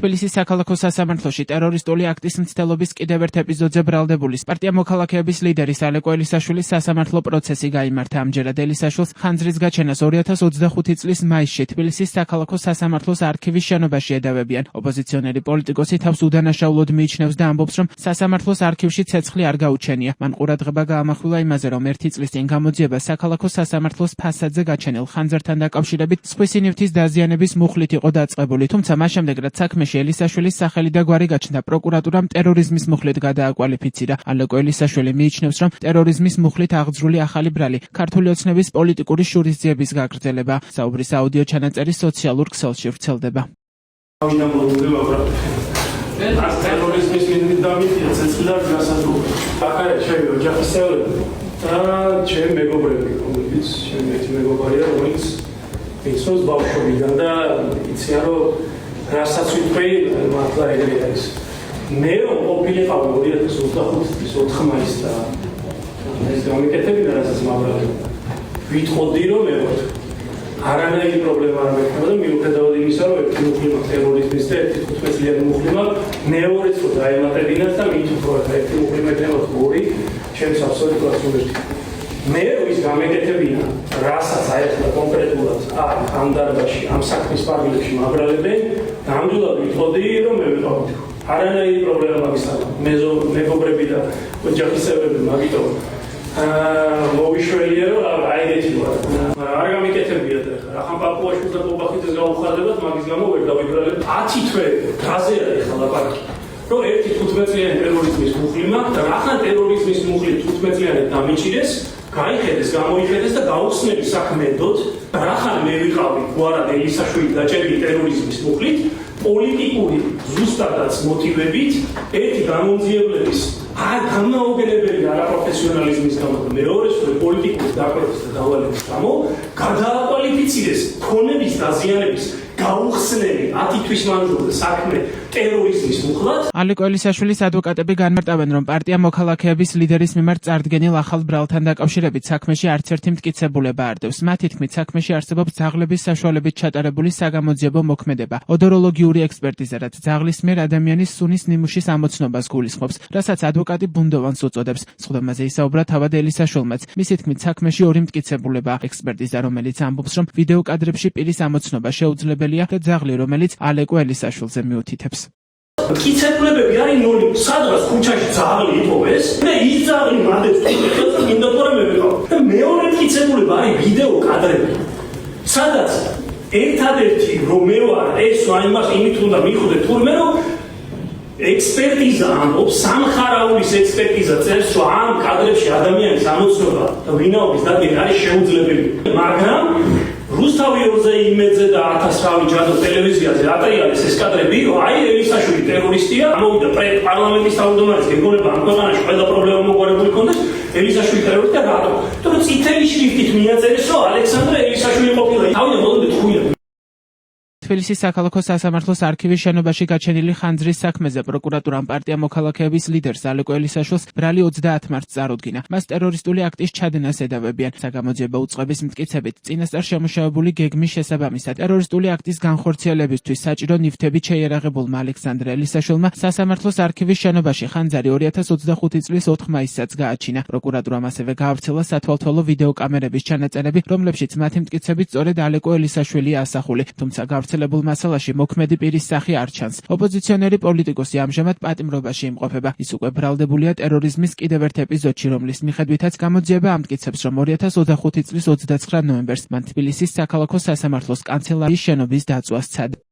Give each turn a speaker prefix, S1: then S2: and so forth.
S1: თბილისის საქალაქო სასამართლოში ტერორისტული აქტის მცდელობის კიდევ ერთ ეპიზოდზე ბრალდებული პარტია მოქალაქეების ლიდერის ალეკო ელისაშვილის სასამართლო პროცესი გაიმართა. ამჯერად ელისაშვილს ხანძრის გაჩენას 2025 წლის მაისში თბილისის საქალაქო სასამართლოს არქივის შენობაში ედავებიან. ოპოზიციონერი პოლიტიკოსი თავს უდანაშაულოდ მიიჩნევს და ამბობს, რომ სასამართლოს არქივში ცეცხლი არ გაუჩენია. მან ყურადღება გაამახვილა იმაზე, რომ 1 წლის წინ გამოძიება საქალაქო სასამართლოს ფასადზე გაჩენილ ხანძრთან დაკავშირებით სხვისი ნივთის დაზიანების მუხლით იყო დაწყებული. თუმცა მას შემდეგ, რაც საქმეში ელისაშვილის სახელი და გვარი გაჩნდა, პროკურატურამ ტერორიზმის მუხლით გადააკვალიფიცირა. ალეკო ელისაშვილი მიიჩნევს, რომ ტერორიზმის მუხლით აღძრული ახალი ბრალი ქართული ოცნების პოლიტიკური შურისძიების გაგრძელება. საუბრის აუდიო ჩანაწერი სოციალურ ქსელში ვრცელდება.
S2: ტერორიზმის მიმდევრია ცეცხლიდან გასაგები. ახლა ჩემი ოჯახის წევრები და ჩემი მეგობრები, რომლებიც ჩემი ერთი მეგობარია, რომელიც ისოს ბავშვობიდან და იციან, რომ რასაც ვიტყვი, მართლა ეგრე არის. მე რომ ყოფილიყავი 2025 წლის 4 მაისს და ეს გამიკეთებინა, რასაც მაბრალე ვიტყოდი, რომ მე ვარ არანაირი პრობლემა არ მექნება და მიუხედავად იმისა, რომ ერთი მუხლი მაქვს ტერორიზმის და ერთი 15 წლიანი მუხლი მაქვს, მეორეც რო დაემატებინათ და მით უფრო ერთი მუხლი მექნება ორი, ჩემს აბსოლუტურად სულერთი. მე რო ის გამეკეთებინა, რასაც აერთდა კონკრეტულად ამ დარბაზში, ამ საქმის პარალელში მაბრალებენ, ნამდვილად ვიტყოდი, რომ მე ვიყავი. არანაირი პრობლემა მაგის არ მაქვს. მეგობრები და ოჯახის წევრები მაგიტომ მოვიშველია, რომ აიგეთი ვარ. არ გამიკეთებია და ახლა პაპუაშვილს და პოპახიძეს გაუხარდებათ, მაგის გამო ვერ დავიბრალებ. 10 თვე გაზე არის ახლა ლაპარაკი. რომ ერთი 15 წლიანი ტერორიზმის მუხლი მაქვს და ახლა ტერორიზმის მუხლი 15 წლიანი დამიჭირეს, გაიხედეს, გამოიხედეს და გაუხსნელი საქმედოთ. ახლა მე ვიყავი გვარად ელისაშვილი დაჭერილი ტერორიზმის მუხლით, პოლიტიკური ზუსტადაც მოტივებით, ერთი გამომძიებლების გამაოგენებელი არაპროფესიონალიზმის გამო და მეორეს პოლიტიკური დაკვრების და დავალების გამო გადააკვალიფიცირეს ქონების დაზიანების გაუხსნელი 10 თვის მანძილზე საქმე ტერორიზმის მუხლად.
S1: ალეკო ელისაშვილის ადვოკატები განმარტავენ, რომ პარტია მოქალაქეების ლიდერის მიმართ წარდგენილ ახალ ბრალთან დაკავშირებით საქმეში არც ერთი მტკიცებულება არ დევს. მათი თქმით, საქმეში არსებობს ძაღლების საშუალებით ჩატარებული საგამოძიებო მოქმედება, ოდოროლოგიური ექსპერტიზა, რაც ძაღლის მიერ ადამიანის სუნის ნიმუშის ამოცნობას გულისხმობს, რასაც ადვოკატი ბუნდოვანს უწოდებს. სხდომაზე ისაუბრა თავად ელისაშვილმაც. მისი თქმით, საქმეში ორი მტკიცებულება: ექსპერტიზა, რომელიც ამბობს, რომ ვიდეო კადრებში პირის ამოცნობა შეუძლებელია და ძაღლი, რომელიც ალეკო ელისაშვილზე მიუთითებს.
S2: მტკიცებულებები არის ნული. სადღაც ქუჩაში ძაღლი იპოვეს და ის ძაღლი მადებს თვითონ მინდა თუ არა მე ვიყავ. და მეორე მტკიცებულება არის ვიდეო კადრები. სადაც ერთადერთი რომ მე ვარ ეს აიმას იმით უნდა მივხვდე თურმე რომ ექსპერტიზა ამბობს, სამხარაულის ექსპერტიზა წერს, რომ ამ კადრებში ადამიანის ამოცნობა და ვინაობის დადგენა არის შეუძლებელი. მაგრამ რუსთავი 2-ზე იმედზე და 1000 რავი ჯადო ტელევიზიაზე ატრიალეს ეს კადრები, რომ აი ელისაშვილი ტერორისტია, ამოვიდა პარლამენტის თავმჯდომარის გეგონება ამ ქვეყანაში ყველა პრობლემა მოგვარებული ქონდეს, ელისაშვილი ტერორისტია რატო? იმიტომ რომ წითელი შრიფტით მიაწერეს, რომ ალექსანდრე ელისაშვილი ყოფილა. თავიდან მოდით ხუია.
S1: თბილისის საქალაქო სასამართლოს არქივის შენობაში გაჩენილი ხანძრის საქმეზე პროკურატურამ პარტია მოქალაქეების ლიდერს ალეკო ელისაშვილს ბრალი 30 მარტს წარუდგინა. მას ტერორისტული აქტის ჩადენას ედავებიან. საგამოძიებო უწყების მტკიცებით, წინასწარ შემუშავებული გეგმის შესაბამისად ტერორისტული აქტის განხორციელებისთვის საჭირო ნივთებით შეიარაღებულმა ალექსანდრე ელისაშვილმა სასამართლოს არქივის შენობაში ხანძარი 2025 წლის 4 მაისსაც გააჩინა. პროკურატურამ ასევე გაავრცელა სათვალთვალო ვიდეო კამერების ჩანაწერები, რომლებშიც მათი მტკიცებით სწორედ ალეკო ელისაშვილია ასახული, თუმცა გავრცელებულ მასალაში მოქმედი პირის სახე არ ჩანს. ოპოზიციონერი პოლიტიკოსი ამჟამად პატიმრობაში იმყოფება. ის უკვე ბრალდებულია ტერორიზმის კიდევ ერთ ეპიზოდში, რომლის მიხედვითაც გამოძიება ამტკიცებს, რომ 2025 წლის 29 ნოემბერს მან თბილისის საქალაქო სასამართლოს კანცელარიის შენობის დაწვას სცადა.